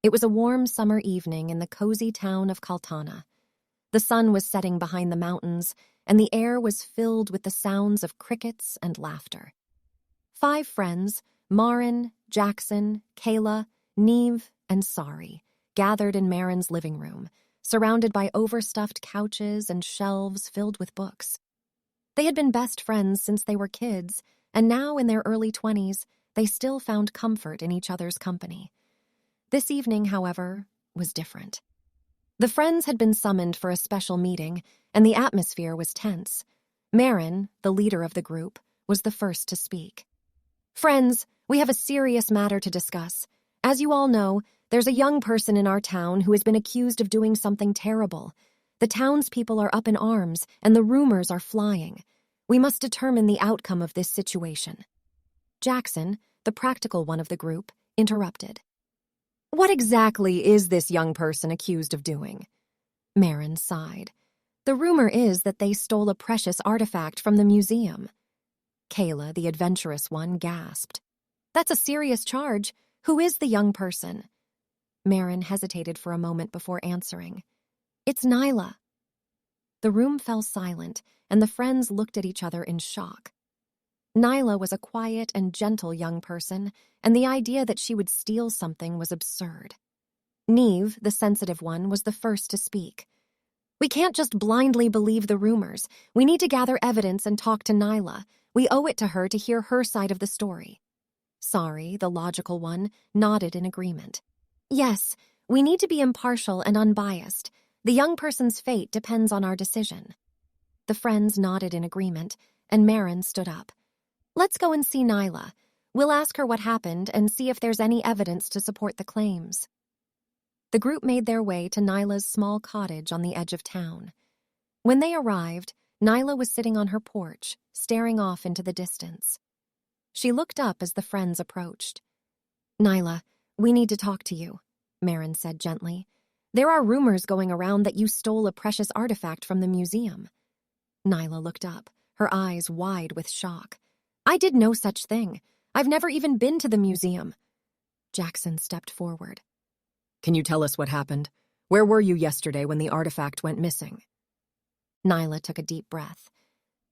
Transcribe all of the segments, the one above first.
It was a warm summer evening in the cozy town of Kaltana. The sun was setting behind the mountains, and the air was filled with the sounds of crickets and laughter. 5 friends, Marin, Jackson, Kayla, Neve, and Sari, gathered in Marin's living room, surrounded by overstuffed couches and shelves filled with books. They had been best friends since they were kids, and now in their early 20s, they still found comfort in each other's company. This evening, however, was different. The friends had been summoned for a special meeting, and the atmosphere was tense. Marin, the leader of the group, was the first to speak. "Friends, we have a serious matter to discuss. As you all know, there's a young person in our town who has been accused of doing something terrible. The townspeople are up in arms, and the rumors are flying. We must determine the outcome of this situation." Jackson, the practical one of the group, interrupted. "What exactly is this young person accused of doing?" Marin sighed. "The rumor is that they stole a precious artifact from the museum." Kayla, the adventurous one, gasped. "That's a serious charge. Who is the young person?" Marin hesitated for a moment before answering. "It's Nyla." The room fell silent, and the friends looked at each other in shock. Nyla was a quiet and gentle young person, and the idea that she would steal something was absurd. Neve, the sensitive one, was the first to speak. "We can't just blindly believe the rumors. We need to gather evidence and talk to Nyla. We owe it to her to hear her side of the story." Sari, the logical one, nodded in agreement. "Yes, we need to be impartial and unbiased. The young person's fate depends on our decision." The friends nodded in agreement, and Marin stood up. "Let's go and see Nyla. We'll ask her what happened and see if there's any evidence to support the claims." The group made their way to Nyla's small cottage on the edge of town. When they arrived, Nyla was sitting on her porch, staring off into the distance. She looked up as the friends approached. "Nyla, we need to talk to you," Marin said gently. "There are rumors going around that you stole a precious artifact from the museum." Nyla looked up, her eyes wide with shock. "I did no such thing. I've never even been to the museum." Jackson stepped forward. "Can you tell us what happened? Where were you yesterday when the artifact went missing?" Nyla took a deep breath.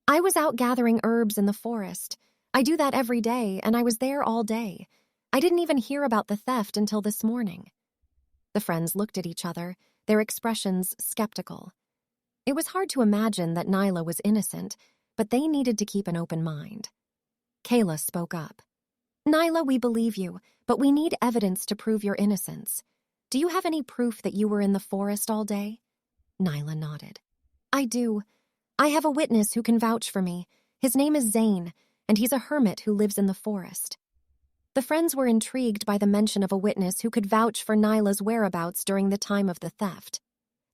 "I was out gathering herbs in the forest. I do that every day, and I was there all day. I didn't even hear about the theft until this morning." The friends looked at each other, their expressions skeptical. It was hard to imagine that Nyla was innocent, but they needed to keep an open mind. Kayla spoke up. "Nyla, we believe you, but we need evidence to prove your innocence. Do you have any proof that you were in the forest all day?" Nyla nodded. "I do. I have a witness who can vouch for me. His name is Zane, and he's a hermit who lives in the forest." The friends were intrigued by the mention of a witness who could vouch for Nyla's whereabouts during the time of the theft.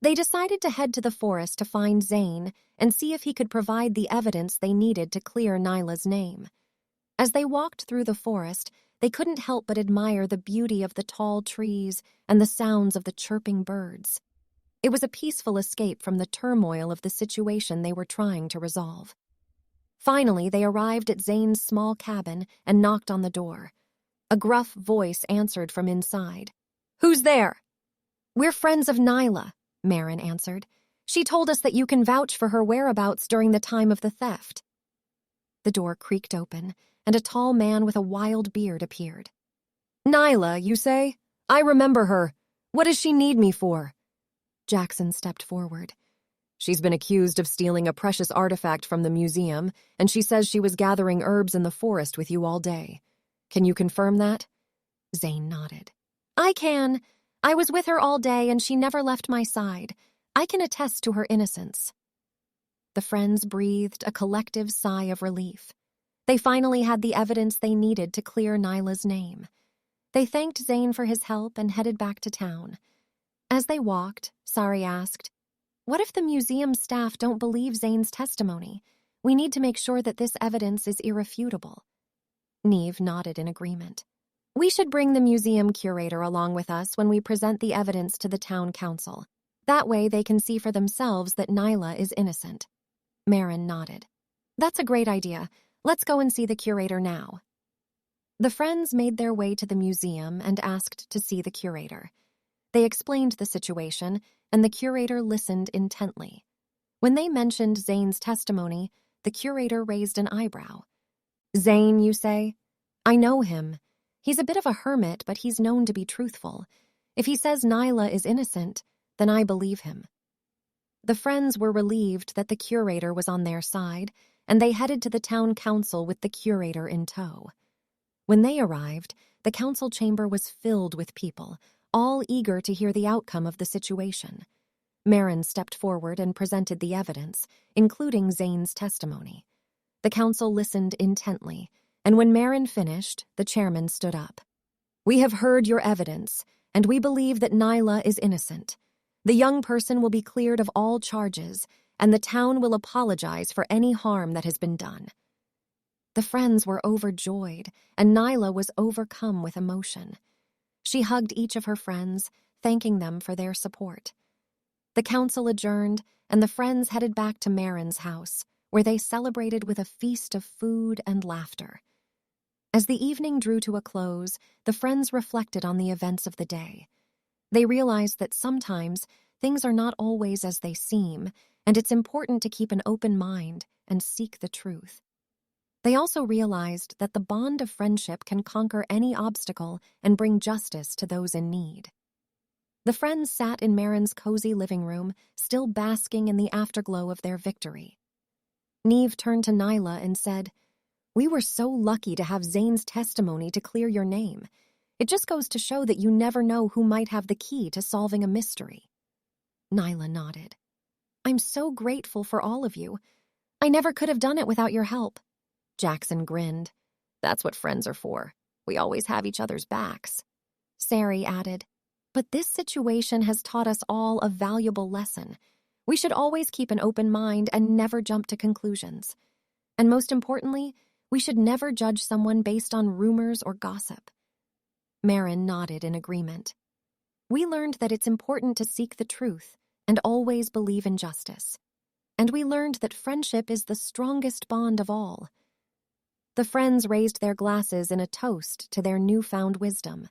They decided to head to the forest to find Zane and see if he could provide the evidence they needed to clear Nyla's name. As they walked through the forest, they couldn't help but admire the beauty of the tall trees and the sounds of the chirping birds. It was a peaceful escape from the turmoil of the situation they were trying to resolve. Finally, they arrived at Zane's small cabin and knocked on the door. A gruff voice answered from inside. "Who's there?" "We're friends of Nyla," Marin answered. "She told us that you can vouch for her whereabouts during the time of the theft." The door creaked open, and a tall man with a wild beard appeared. "Nyla, you say? I remember her. What does she need me for?" Jackson stepped forward. "She's been accused of stealing a precious artifact from the museum, and she says she was gathering herbs in the forest with you all day. Can you confirm that?" Zane nodded. "I can. I was with her all day, and she never left my side. I can attest to her innocence." The friends breathed a collective sigh of relief. They finally had the evidence they needed to clear Nyla's name. They thanked Zane for his help and headed back to town. As they walked, Sari asked, "What if the museum staff don't believe Zane's testimony? We need to make sure that this evidence is irrefutable." Neve nodded in agreement. "We should bring the museum curator along with us when we present the evidence to the town council. That way they can see for themselves that Nyla is innocent." Marin nodded. "That's a great idea. Let's go and see the curator now." The friends made their way to the museum and asked to see the curator. They explained the situation, and the curator listened intently. When they mentioned Zane's testimony, the curator raised an eyebrow. Zane, you say? I know him. He's a bit of a hermit, but he's known to be truthful. If he says Nyla is innocent, then I believe him. The friends were relieved that the curator was on their side, and they headed to the town council with the curator in tow. When they arrived, the council chamber was filled with people, all eager to hear the outcome of the situation. Marin stepped forward and presented the evidence, including Zane's testimony. The council listened intently, and when Marin finished, the chairman stood up. We have heard your evidence, and we believe that Nyla is innocent. The young person will be cleared of all charges, and the town will apologize for any harm that has been done. The friends were overjoyed, and Nyla was overcome with emotion. She hugged each of her friends, thanking them for their support. The council adjourned, and the friends headed back to Marin's house, where they celebrated with a feast of food and laughter. As the evening drew to a close, the friends reflected on the events of the day. They realized that sometimes things are not always as they seem, and it's important to keep an open mind and seek the truth. They also realized that the bond of friendship can conquer any obstacle and bring justice to those in need. The friends sat in Marin's cozy living room, still basking in the afterglow of their victory. Neve turned to Nyla and said, We were so lucky to have Zane's testimony to clear your name. It just goes to show that you never know who might have the key to solving a mystery. Nyla nodded. I'm so grateful for all of you. I never could have done it without your help. Jackson grinned. That's what friends are for. We always have each other's backs. Sari added, But this situation has taught us all a valuable lesson. We should always keep an open mind and never jump to conclusions. And most importantly, we should never judge someone based on rumors or gossip. Marin nodded in agreement. We learned that it's important to seek the truth and always believe in justice. And we learned that friendship is the strongest bond of all. The friends raised their glasses in a toast to their newfound wisdom.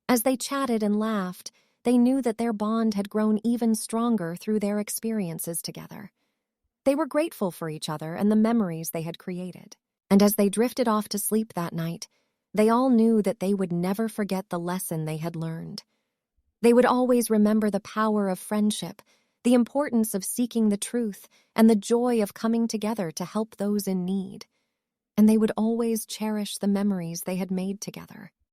As they chatted and laughed, they knew that their bond had grown even stronger through their experiences together. They were grateful for each other and the memories they had created. And as they drifted off to sleep that night, they all knew that they would never forget the lesson they had learned. They would always remember the power of friendship, the importance of seeking the truth, and the joy of coming together to help those in need. And they would always cherish the memories they had made together.